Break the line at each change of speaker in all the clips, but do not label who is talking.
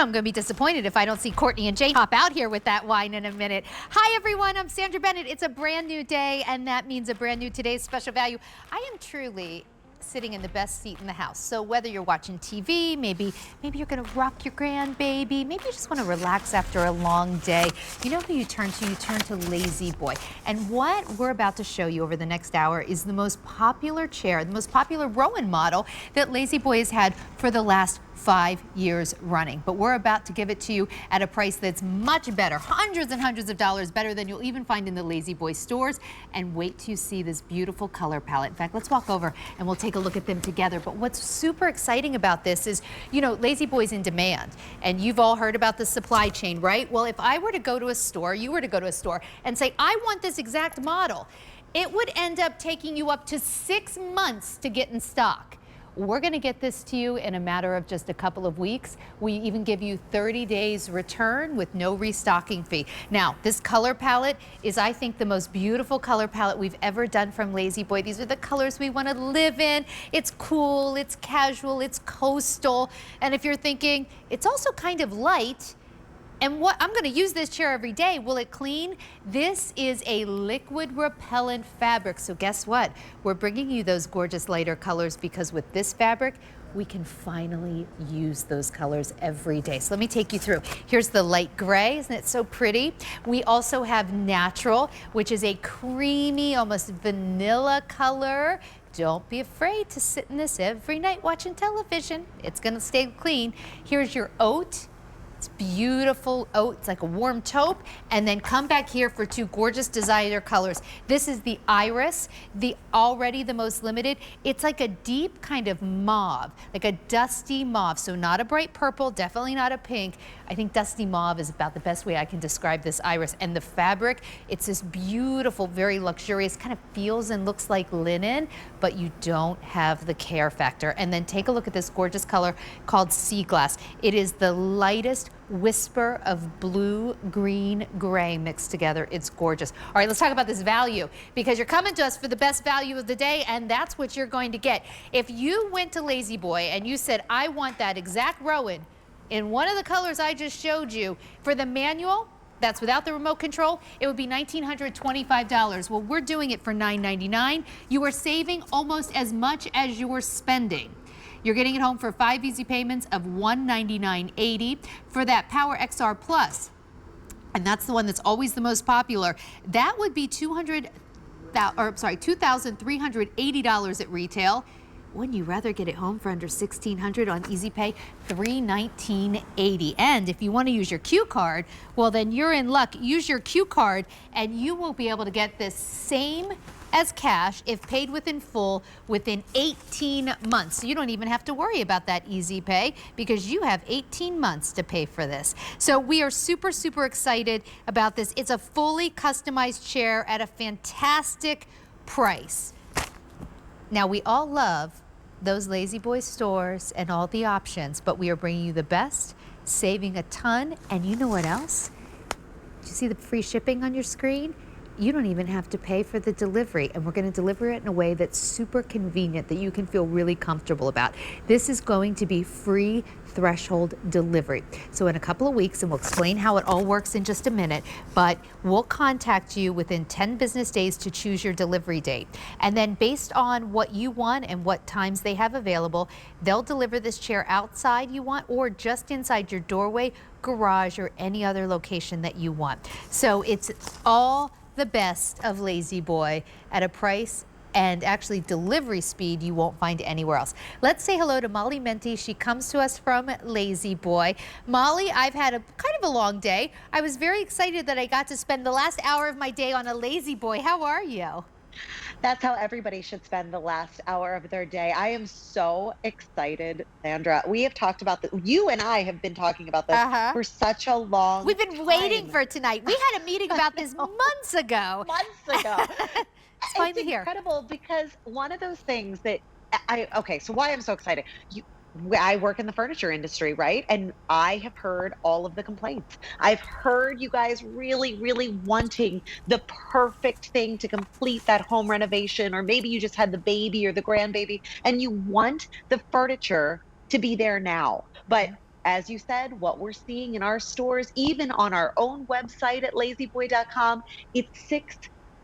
I'm going to be disappointed if I don't see Courtney and Jane hop out here with that wine in a minute. Hi, everyone. I'm Sandra Bennett. It's a brand new day, and that means a brand new Today's Special Value. I am truly sitting in the best seat in the house. So whether you're watching TV, maybe you're going to rock your grandbaby, maybe you just want to relax after a long day, you know who you turn to? You turn to Lazy Boy. And what we're about to show you over the next hour is the most popular chair, the most popular Rowan model that Lazy Boy has had for the last 5 years running. But we're about to give it to you at a price that's much better, hundreds and hundreds of dollars better than you'll even find in the Lazy Boy stores. And wait till you see this beautiful color palette. In fact, let's walk over and we'll take a look at them together. But what's super exciting about this is, you know, Lazy Boy's in demand. And you've all heard about the supply chain, right? Well, if I were to go to a store, you were to go to a store and say, I want this exact model, it would end up taking you up to 6 months to get in stock. We're going to get this to you in a matter of just a couple of weeks. We even give you 30 days return with no restocking fee. Now, this color palette is, I think, the most beautiful color palette we've ever done from Lazy Boy. These are the colors we want to live in. It's cool, it's casual, it's coastal. And if you're thinking, it's also kind of light, and what I'm going to use this chair every day, will it clean? This is a liquid repellent fabric. So guess what? We're bringing you those gorgeous lighter colors because with this fabric, we can finally use those colors every day. So let me take you through. Here's the light gray. Isn't it so pretty? We also have natural, which is a creamy, almost vanilla color. Don't be afraid to sit in this every night watching television. It's going to stay clean. Here's your oat. It's beautiful oat, it's like a warm taupe, and then come back here for two gorgeous designer colors. This is the iris, already the most limited. It's like a deep kind of mauve, like a dusty mauve, so not a bright purple, definitely not a pink. I think dusty mauve is about the best way I can describe this iris. And the fabric, it's this beautiful, very luxurious, kind of feels and looks like linen, but you don't have the care factor. And then take a look at this gorgeous color called Sea Glass. It is the lightest whisper of blue, green, gray mixed together. It's gorgeous. All right, let's talk about this value, because you're coming to us for the best value of the day, and that's what you're going to get. If you went to Lazy Boy and you said, I want that exact Rowan in one of the colors I just showed you, for the manual, that's without the remote control, it would be $1,925. Well, we're doing it for $999. You are saving almost as much as you are spending. You're getting it home for 5 easy payments of $199.80 for that Power XR Plus. And that's the one that's always the most popular. That would be $2,380 at retail. Wouldn't you rather get it home for under $1,600 on Easy Pay? $319.80. And if you want to use your Q card, well, then you're in luck. Use your Q card and you will be able to get this same as cash if paid within full within 18 months. So you don't even have to worry about that Easy Pay because you have 18 months to pay for this. So we are super, super excited about this. It's a fully customized chair at a fantastic price. Now, we all love those Lazy Boy stores and all the options, but we are bringing you the best, saving a ton. And you know what else? Do you see the free shipping on your screen? You don't even have to pay for the delivery, and we're going to deliver it in a way that's super convenient that you can feel really comfortable about. This is going to be free threshold delivery. So in a couple of weeks, and we'll explain how it all works in just a minute, but we'll contact you within 10 business days to choose your delivery date. And then based on what you want and what times they have available, they'll deliver this chair outside you want or just inside your doorway, garage, or any other location that you want. So it's all the best of Lazy Boy at a price and actually delivery speed you won't find anywhere else. Let's say hello to Molly Menti. She comes to us from Lazy Boy. Molly, I've had a kind of a long day. I was very excited that I got to spend the last hour of my day on a Lazy Boy. How are you?
That's how everybody should spend the last hour of their day. I am so excited, Sandra. We have talked about this. You and I have been talking about this for such a long
We've been waiting for tonight. We had a meeting about this months ago.
Months ago.
It's finally here.
It's incredible because one of those things that okay, so why I'm so excited. I work in the furniture industry, right? And I have heard all of the complaints. I've heard you guys really, really wanting the perfect thing to complete that home renovation, or maybe you just had the baby or the grandbaby and you want the furniture to be there now. But as you said, what we're seeing in our stores, even on our own website at lazyboy.com, it's 6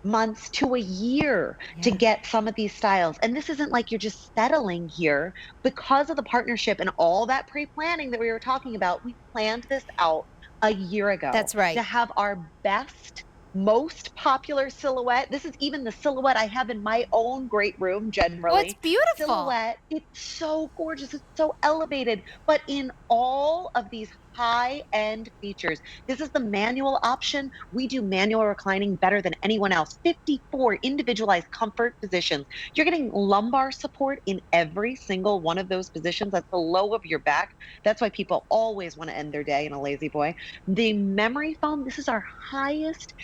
months to a year to
Yeah.
get some of these styles. And this isn't like you're just settling here because of the partnership and all that pre-planning that we were talking about. We planned this out a year ago
That's
to
right.
have our best, most popular silhouette. This is even the silhouette I have in my own great room
Well, it's
generally.
beautiful.
Silhouette, it's so gorgeous, it's so elevated, but in all of these high-end features. This is the manual option. We do manual reclining better than anyone else. 54 individualized comfort positions. You're getting lumbar support in every single one of those positions. That's the low of your back. That's why people always want to end their day in a lazy boy. The memory foam, this is our highest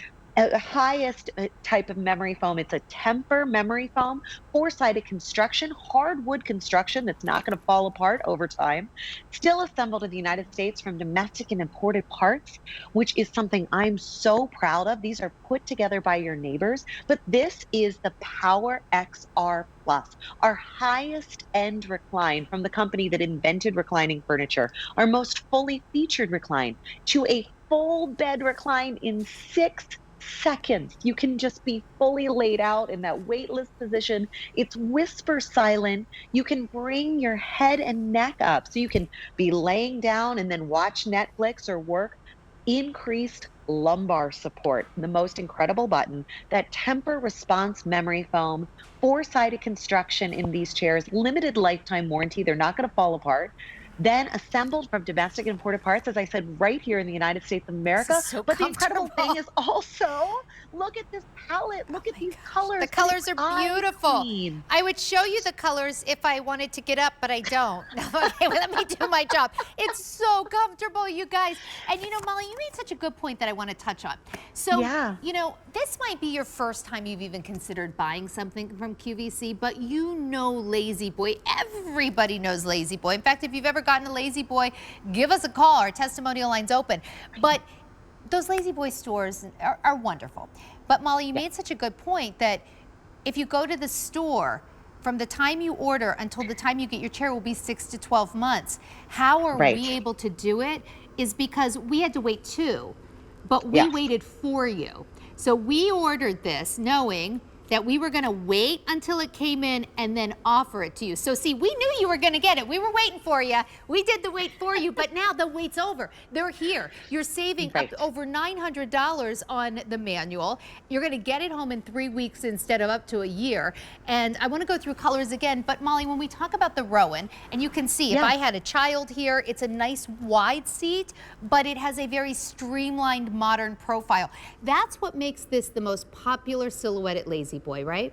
type of memory foam. It's a temper memory foam, four-sided construction, hardwood construction that's not going to fall apart over time, still assembled in the United States from domestic and imported parts, which is something I'm so proud of. These are put together by your neighbors, but this is the Power XR Plus, our highest end recline from the company that invented reclining furniture, our most fully featured recline, to a full bed recline in 6 seconds. You can just be fully laid out in that weightless position. It's whisper silent. You can bring your head and neck up so you can be laying down and then watch Netflix or work. Increased lumbar support, the most incredible button, that temper response memory foam, four-sided construction in these chairs, limited lifetime warranty. They're not going to fall apart. Then assembled from domestic and imported parts, as I said, right here in the United States of
This is
America.
so
But the incredible thing
comfortable.
is also, look at this palette.
Oh
Look at
my
these
gosh, the
colors. And it's
colors are
eye
beautiful.
clean.
I would show you the colors if I wanted to get up, but I don't. Okay, well, let me do my job. It's so comfortable, you guys. And you know, Molly, you made such a good point that I want to touch on. So,
Yeah.
you know, this might be your first time you've even considered buying something from QVC, but you know Lazy Boy. Everybody knows Lazy Boy. In fact, if you've ever gotten a Lazy Boy, give us a call. Our testimonial line's open. But those Lazy Boy stores are wonderful. But Molly, you made such a good point that if you go to the store, from the time you order until the time you get your chair will be 6 to 12 months. How are
Right.
we able to do it is because we had to wait too, but we
Yes.
waited for you. So we ordered this knowing that we were gonna wait until it came in and then offer it to you. So see, we knew you were gonna get it. We were waiting for you. We did the wait for you, but now the wait's over. They're here. You're saving
Right.
up over $900 on the manual. You're gonna get it home in 3 weeks instead of up to a year. And I wanna go through colors again, but Molly, when we talk about the Rowan, and you can see if
Yeah.
I had a child here, it's a nice wide seat, but it has a very streamlined modern profile. That's what makes this the most popular silhouette at Lazy Boy, right?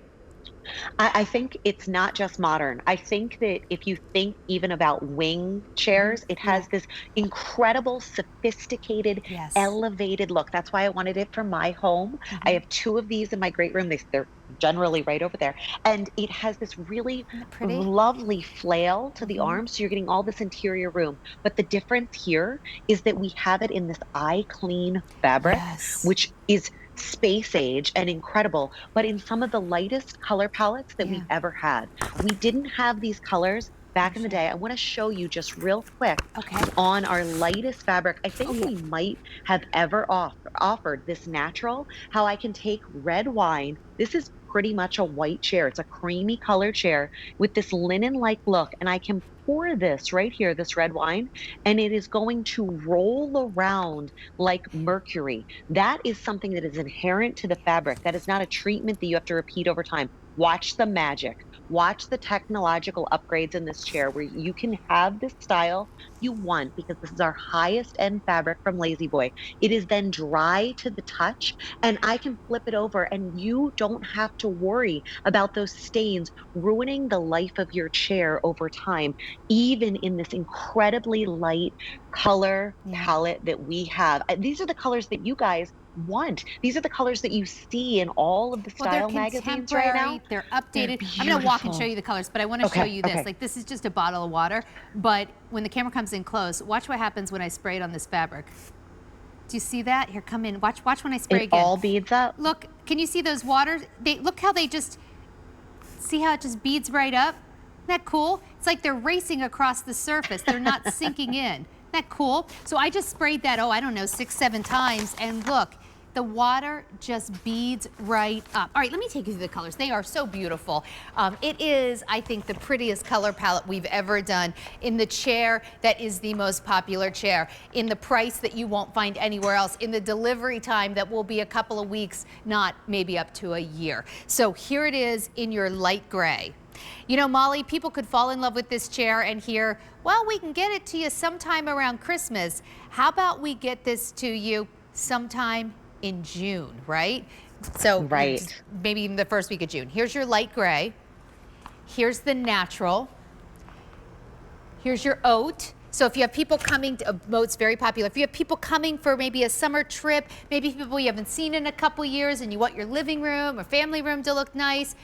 I think it's not just modern. I think that if you think even about wing chairs, it
Yeah.
has this incredible, sophisticated,
Yes.
elevated look. That's why I wanted it for my home. I have two of these in my great room. They're generally right over there. And it has this really
Isn't it pretty?
lovely flail to the arms. So you're getting all this interior room. But the difference here is that we have it in this eye clean fabric,
Yes.
which is space age and incredible, but in some of the lightest color palettes that
Yeah.
we've ever had. We didn't have these colors back in the
Sure.
day. I want to show you just real quick
Okay.
on our lightest fabric. I think
Oh, yeah.
we might have ever offered this natural, how I can take red wine. This is pretty much a white chair. It's a creamy color chair with this linen-like look, and I can pour this right here, this red wine, and it is going to roll around like mercury. That is something that is inherent to the fabric. That is not a treatment that you have to repeat over time. Watch the magic. Watch the technological upgrades in this chair where you can have the style you want because this is our highest end fabric from Lazy Boy. It is then dry to the touch, and I can flip it over, and you don't have to worry about those stains ruining the life of your chair over time, even in this incredibly light color
Yeah.
palette that we have. These are the colors that you guys want. These are the colors that you see in all of the
Well, they're
style magazines right now.
contemporary, they're
They're
updated. I'm gonna walk and show
beautiful.
you the colors, but I wanna show
Okay,
you this.
okay.
Like, this is just a bottle of water, but when the camera comes in close, watch what happens when I spray it on this fabric. Do you see that? Here, come in. Watch when I spray
It
again.
all beads up.
Look, can you see those waters? Look how they just, see how it just beads right up? Isn't that cool? It's like they're racing across the surface. They're not sinking in. Isn't that cool? So I just sprayed that, oh, I don't know, 6, 7 times, and look, the water just beads right up. All right, let me take you through the colors. They are so beautiful. It is, I think, the prettiest color palette we've ever done in the chair that is the most popular chair, in the price that you won't find anywhere else, in the delivery time that will be a couple of weeks, not maybe up to a year. So here it is in your light gray. You know, Molly, people could fall in love with this chair and hear, well, we can get it to you sometime around Christmas. How about we get this to you sometime in June, right? So
Right.
maybe even the first week of June. Here's your light gray. Here's the natural. Here's your oat. So if you have people coming, oat's very popular. If you have people coming for maybe a summer trip, maybe people you haven't seen in a couple years and you want your living room or family room to look nice,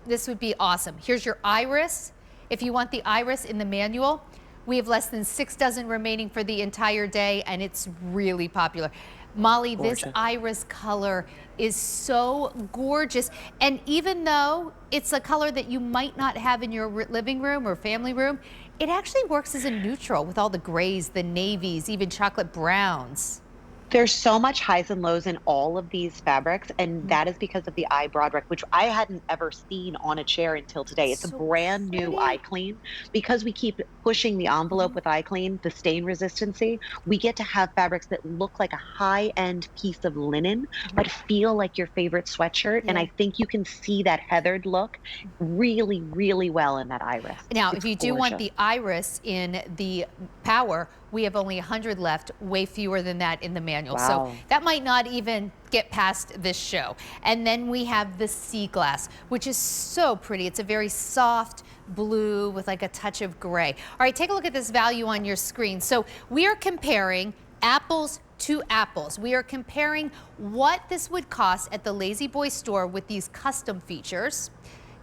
this would be awesome. Here's your iris. If you want the iris in the manual, we have less than 6 dozen remaining for the entire day, and it's really popular. Molly,
Gorgeous.
this iris color is so gorgeous. And even though it's a color that you might not have in your living room or family room, it actually works as a neutral with all the grays, the navies, even chocolate browns.
There's so much highs and lows in all of these fabrics, and that is because of the eye broad rec, which I hadn't ever seen on a chair until today. It's a
So
brand new
pretty.
eye clean. Because we keep pushing the envelope with eye clean, the stain resistancy, we get to have fabrics that look like a high-end piece of linen, but feel like your favorite sweatshirt. And
Yeah.
I think you can see that heathered look really, really well in that iris.
Now,
It's
if you do want
gorgeous.
the iris in the power, we have only 100 left, way fewer than that in the manual.
Wow.
So that might not even get past this show. And then we have the sea glass, which is so pretty. It's a very soft blue with like a touch of gray. All right, take a look at this value on your screen. So we are comparing apples to apples. We are comparing what this would cost at the Lazy Boy store with these custom features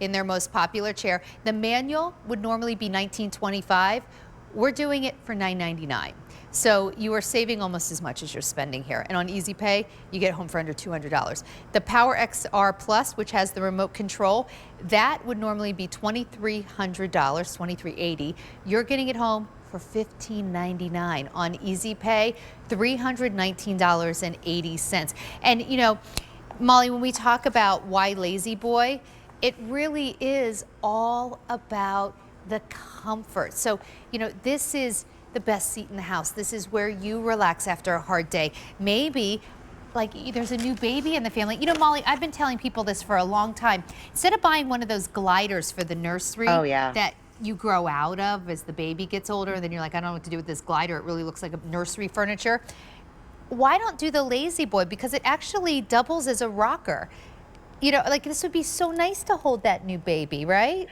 in their most popular chair. The manual would normally be $19.25. We're doing it for $9.99. So you are saving almost as much as you're spending here. And on Easy Pay, you get it home for under $200. The Power XR Plus, which has the remote control, that would normally be $2,300, $2,380. You're getting it home for $15.99. On Easy Pay, $319.80. And you know, Molly, when we talk about why Lazy Boy, it really is all about the comfort. So, you know, this is the best seat in the house. This is where you relax after a hard day. Maybe like there's a new baby in the family. You know, Molly, I've been telling people this for a long time. Instead of buying one of those gliders for the nursery that you grow out of as the baby gets older, and then you're like, I don't know what to do with this glider. It really looks like a nursery furniture. Why don't do the Lazy Boy? Because it actually doubles as a rocker. You know, like this would be so nice to hold that new baby, right?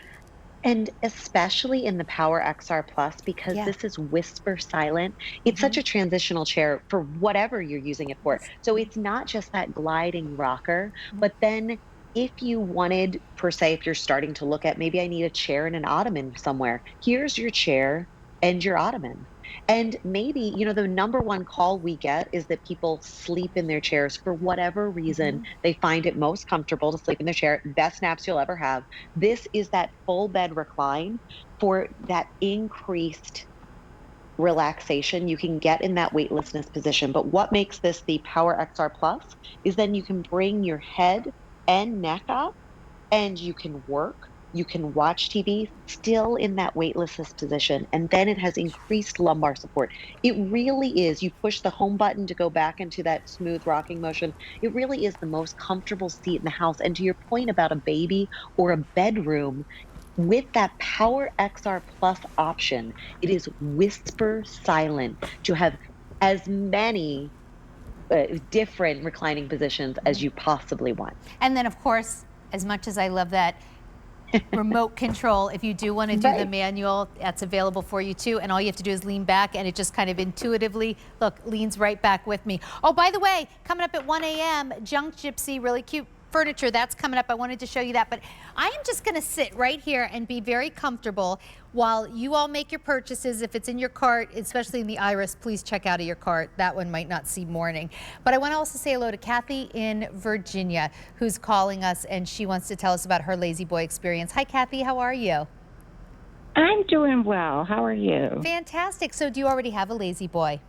And especially in the Power XR Plus, because this is whisper silent, it's such a transitional chair for whatever you're using it for. So it's not just that gliding rocker, but then if you wanted, per se, if you're starting to look at maybe I need a chair and an ottoman somewhere, here's your chair and your ottoman. And maybe, you know, the number one call we get is that people sleep in their chairs for whatever reason. They find it most comfortable to sleep in their chair. Best naps you'll ever have. This is that full bed recline for that increased relaxation you can get in that weightlessness position. But what makes this the Power XR Plus is then you can bring your head and neck up and you can work. You can watch TV still in that weightlessness position, and then it has increased lumbar support. It really is. You push the home button to go back into that smooth rocking motion. It really is the most comfortable seat in the house. And to your point about a baby or a bedroom, with that Power XR Plus option, it is whisper silent to have as many different reclining positions as you possibly want.
And then, of course, as much as I love that remote control, if you do want to do the manual, that's available for you too. And all you have to do is lean back, and it just kind of intuitively, look, leans right back with me. Oh, by the way, coming up at 1 a.m., Junk Gypsy, really cute furniture, that's coming up. I wanted to show you that, but I am just going to sit right here and be very comfortable while you all make your purchases. If it's in your cart, especially in the Iris, please check out of your cart. That one might not see morning. But I want to also say hello to Kathy in Virginia, who's calling us, and she wants to tell us about her Lazy Boy experience. Hi, Kathy. How are you?
I'm doing well. How are you?
Fantastic. So do you already have a lazy boy?